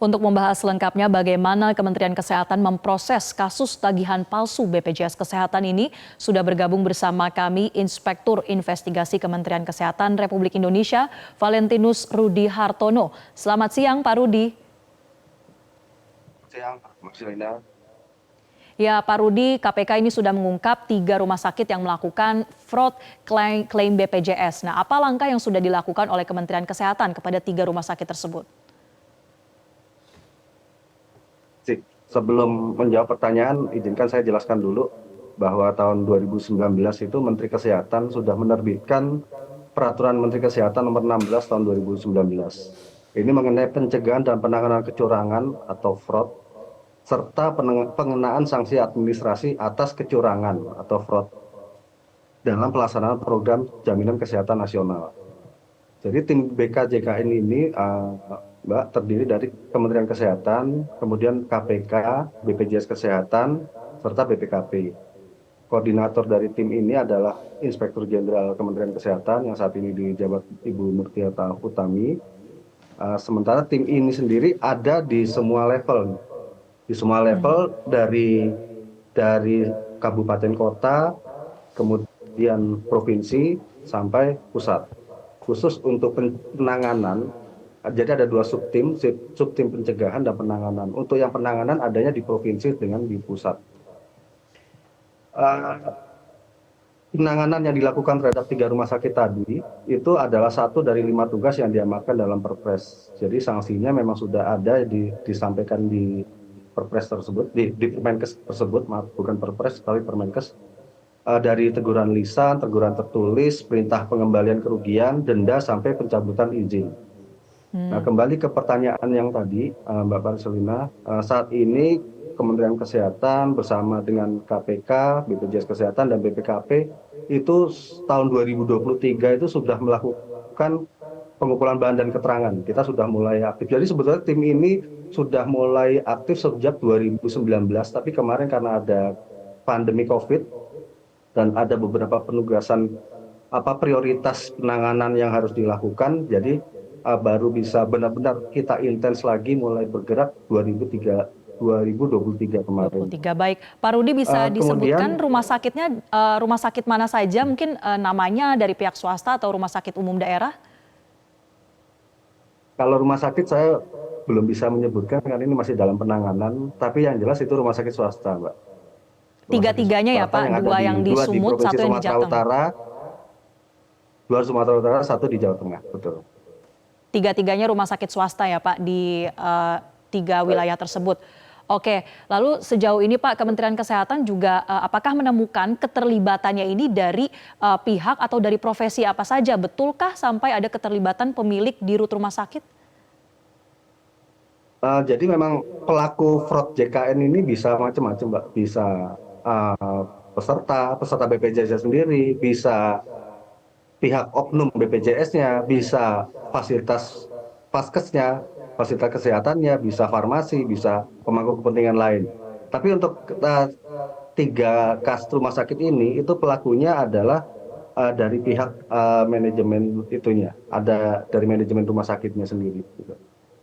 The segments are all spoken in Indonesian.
Untuk membahas lengkapnya bagaimana Kementerian Kesehatan memproses kasus tagihan palsu BPJS Kesehatan ini, sudah bergabung bersama kami Inspektur Investigasi Kementerian Kesehatan Republik Indonesia, Valentinus Rudi Hartono. Selamat siang, Pak Rudi. Siang, Mbak Selina. Ya, Pak Rudi, KPK ini sudah mengungkap 3 rumah sakit yang melakukan fraud klaim BPJS. Nah, apa langkah yang sudah dilakukan oleh Kementerian Kesehatan kepada 3 rumah sakit tersebut? Sebelum menjawab pertanyaan, izinkan saya jelaskan dulu bahwa tahun 2019 itu Menteri Kesehatan sudah menerbitkan Peraturan Menteri Kesehatan Nomor 16 tahun 2019. Ini mengenai pencegahan dan penanganan kecurangan atau fraud, serta pengenaan sanksi administrasi atas kecurangan atau fraud dalam pelaksanaan program Jaminan Kesehatan Nasional. Jadi tim BKJKN ini Mbak terdiri dari Kementerian Kesehatan, kemudian KPK, BPJS Kesehatan, serta BPKP. Koordinator dari tim ini adalah Inspektur Jenderal Kementerian Kesehatan yang saat ini dijabat Ibu Murtiata Utami. Sementara tim ini sendiri ada di semua level, dari kabupaten kota, kemudian provinsi sampai pusat. Khusus untuk penanganan, jadi ada 2 subtim pencegahan dan penanganan. Untuk yang penanganan adanya di provinsi dengan di pusat. Penanganan yang dilakukan terhadap 3 rumah sakit tadi itu adalah 1 dari 5 tugas yang diamankan dalam Perpres. Jadi sanksinya memang sudah ada disampaikan di Perpres tersebut, di Permenkes tersebut, maaf, bukan Perpres tapi Permenkes. Dari teguran lisan, teguran tertulis, perintah pengembalian kerugian, denda, sampai pencabutan izin. Nah, kembali ke pertanyaan yang tadi, Mbak Marcelina, saat ini Kementerian Kesehatan bersama dengan KPK, BPJS Kesehatan, dan BPKP itu tahun 2023 itu sudah melakukan pengumpulan bahan dan keterangan. Kita sudah mulai aktif. Jadi sebetulnya tim ini sudah mulai aktif sejak 2019, tapi kemarin karena ada pandemi COVID, dan ada beberapa penugasan prioritas penanganan yang harus dilakukan, jadi baru bisa benar-benar kita intens lagi mulai bergerak 2023 kemarin. 23, baik. Pak Rudi, bisa disebutkan rumah sakitnya, rumah sakit mana saja, mungkin namanya dari pihak swasta atau rumah sakit umum daerah? Kalau rumah sakit saya belum bisa menyebutkan karena ini masih dalam penanganan, tapi yang jelas itu rumah sakit swasta, Mbak. 3-tiganya ya Pak, 2 yang di Sumut, 1 yang di Jateng. 2 Sumatera Utara, 1 di Jawa Tengah, betul. 3-tiganya rumah sakit swasta ya Pak di 3 wilayah tersebut. Oke, lalu sejauh ini Pak, Kementerian Kesehatan juga apakah menemukan keterlibatannya ini dari pihak atau dari profesi apa saja? Betulkah sampai ada keterlibatan pemilik di rut rumah sakit? Jadi memang pelaku fraud JKN ini bisa macam-macam, Mbak. Bisa peserta BPJS sendiri, bisa pihak oknum BPJS-nya, bisa fasilitas paskesnya, fasilitas kesehatannya, bisa farmasi, bisa pemangku kepentingan lain. Tapi untuk 3 kasus rumah sakit ini, itu pelakunya adalah dari pihak manajemen itunya, ada dari manajemen rumah sakitnya sendiri.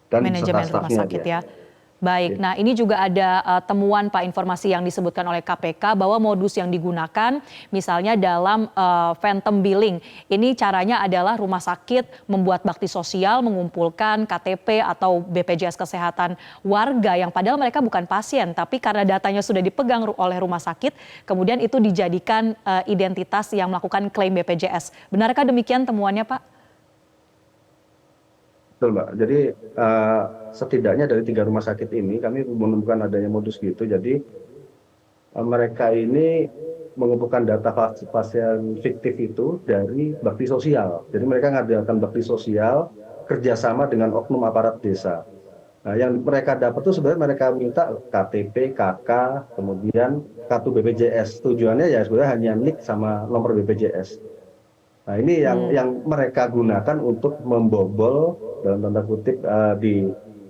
Dan Manajemen rumah sakit ya. Baik, nah ini juga ada temuan Pak, informasi yang disebutkan oleh KPK bahwa modus yang digunakan misalnya dalam phantom billing. Ini caranya adalah rumah sakit membuat bakti sosial, mengumpulkan KTP atau BPJS Kesehatan warga yang padahal mereka bukan pasien, tapi karena datanya sudah dipegang oleh rumah sakit, kemudian itu dijadikan identitas yang melakukan klaim BPJS. Benarkah demikian temuannya Pak? Betul, Mbak. Jadi setidaknya dari 3 rumah sakit ini kami menemukan adanya modus gitu. Jadi mereka ini mengumpulkan data pasien fiktif itu dari bakti sosial. Jadi mereka mengadakan bakti sosial kerjasama dengan oknum aparat desa. Nah, yang mereka dapat itu sebenarnya mereka minta KTP, KK, kemudian kartu BPJS. Tujuannya ya sebenarnya hanya nik sama nomor BPJS. Nah, ini yang mereka gunakan untuk membobol dalam tanda kutip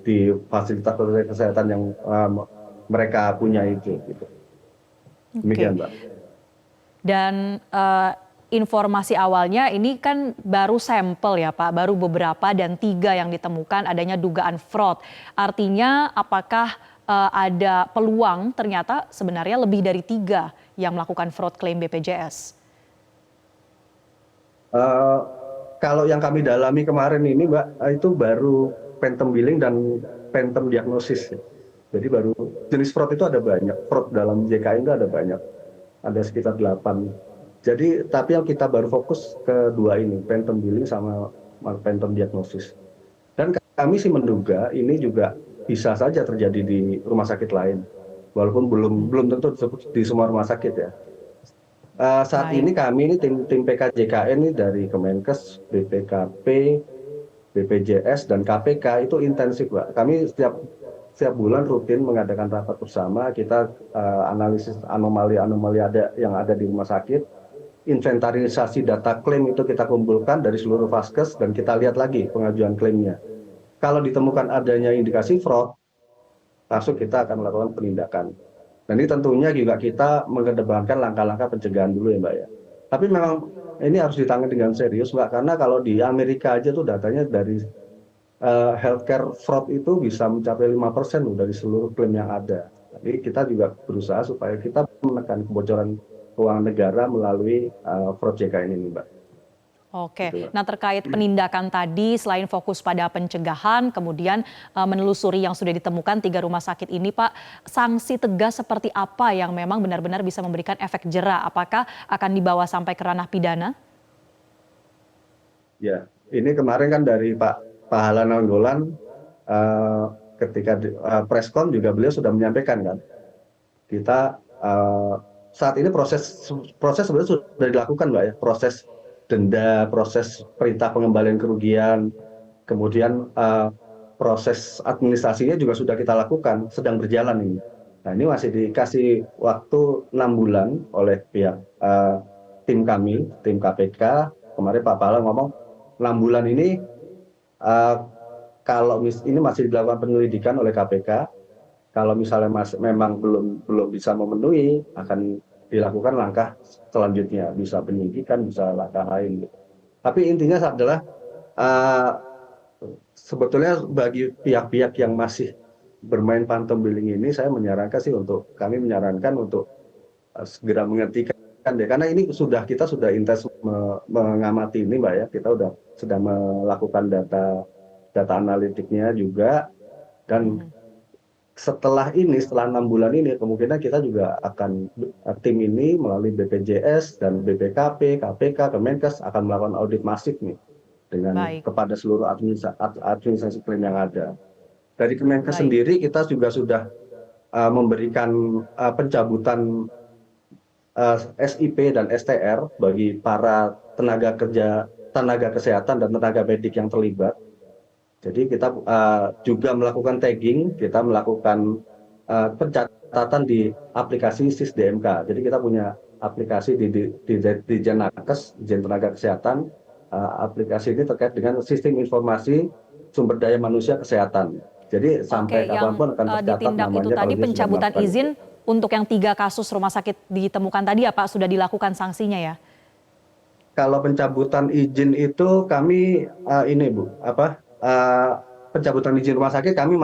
di fasilitas kesehatan yang mereka punya itu. Gitu. Demikian, Mbak. Dan informasi awalnya ini kan baru sampel ya Pak, baru beberapa dan 3 yang ditemukan adanya dugaan fraud. Artinya apakah ada peluang ternyata sebenarnya lebih dari 3 yang melakukan fraud klaim BPJS? Eh, Kalau yang kami dalami kemarin ini Mbak, itu baru phantom billing dan phantom diagnosis. Jadi baru jenis fraud itu ada banyak, fraud dalam JKN itu ada banyak, ada sekitar 8. Jadi tapi yang kita baru fokus ke 2 ini, phantom billing sama phantom diagnosis. Dan kami sih menduga ini juga bisa saja terjadi di rumah sakit lain, walaupun belum tentu di semua rumah sakit ya. Saat Baik. ini kami ini tim PKJKN ini dari Kemenkes, BPKP, BPJS dan KPK itu intensif, Pak. Kami setiap bulan rutin mengadakan rapat bersama, kita analisis anomali-anomali yang ada di rumah sakit, inventarisasi data klaim itu kita kumpulkan dari seluruh vaskes dan kita lihat lagi pengajuan klaimnya. Kalau ditemukan adanya indikasi fraud, langsung kita akan melakukan penindakan. Dan ini tentunya juga kita mengedepankan langkah-langkah pencegahan dulu ya Mbak ya. Tapi memang ini harus ditangani dengan serius Mbak, karena kalau di Amerika aja tuh datanya dari healthcare fraud itu bisa mencapai 5% loh dari seluruh klaim yang ada. Jadi kita juga berusaha supaya kita menekan kebocoran keuangan negara melalui fraud JKN ini Mbak. Oke, Gitu, Mbak. nah terkait penindakan tadi, selain fokus pada pencegahan, kemudian menelusuri yang sudah ditemukan 3 rumah sakit ini, Pak, sanksi tegas seperti apa yang memang benar-benar bisa memberikan efek jera? Apakah akan dibawa sampai ke ranah pidana? Ya, ini kemarin kan dari Pak Hala Nainggolan, ketika preskon juga beliau sudah menyampaikan kan, kita saat ini proses sebenarnya sudah dilakukan Mbak ya, proses denda, proses perintah pengembalian kerugian, kemudian proses administrasinya juga sudah kita lakukan, sedang berjalan ini. Nah ini masih dikasih waktu 6 bulan oleh pihak tim kami, tim KPK. Kemarin Pak Pala ngomong 6 bulan ini kalau ini masih dilakukan penyelidikan oleh KPK. Kalau misalnya memang belum bisa memenuhi, akan dilakukan langkah selanjutnya, bisa penyidikan, bisa langkah lain. Tapi intinya adalah sebetulnya bagi pihak-pihak yang masih bermain phantom billing ini, kami menyarankan untuk segera menghentikan deh, karena ini kita sudah intens mengamati ini Mbak ya, kita sedang melakukan data analitiknya juga, dan setelah 6 bulan ini kemungkinan kita juga akan tim ini melalui BPJS dan BPKP, KPK, Kemenkes akan melakukan audit masif nih kepada seluruh administrasi klaim yang ada. Dari Kemenkes sendiri kita juga sudah memberikan pencabutan SIP dan STR bagi para tenaga kesehatan dan tenaga medik yang terlibat. Jadi kita juga melakukan tagging, kita melakukan pencatatan di aplikasi SIS-DMK. Jadi kita punya aplikasi di Jenakes, Dijen Tenaga Kesehatan. Aplikasi ini terkait dengan sistem informasi sumber daya manusia kesehatan. Jadi sampai kapanpun akan tercatat ditindak namanya. Itu tadi pencabutan izin untuk yang 3 kasus rumah sakit ditemukan tadi ya Pak, sudah dilakukan sanksinya ya? Kalau pencabutan izin itu kami pencabutan izin rumah sakit kami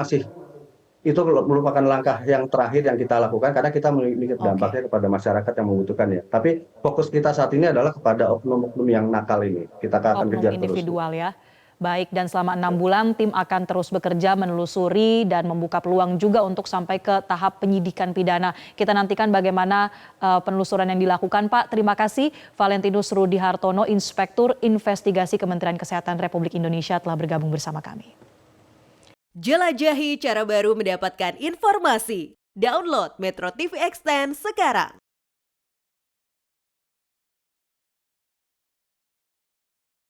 itu merupakan langkah yang terakhir yang kita lakukan karena kita memiliki dampaknya kepada masyarakat yang membutuhkan ya. Tapi fokus kita saat ini adalah kepada oknum-oknum yang nakal ini. Kita akan kejar terus. Individual ya. Baik, dan selama 6 bulan tim akan terus bekerja menelusuri dan membuka peluang juga untuk sampai ke tahap penyidikan pidana. Kita nantikan bagaimana penelusuran yang dilakukan Pak. Terima kasih Valentinus Rudi Hartono, Inspektur Investigasi Kementerian Kesehatan Republik Indonesia telah bergabung bersama kami. Jelajahi cara baru mendapatkan informasi. Download Metro TV Extend sekarang.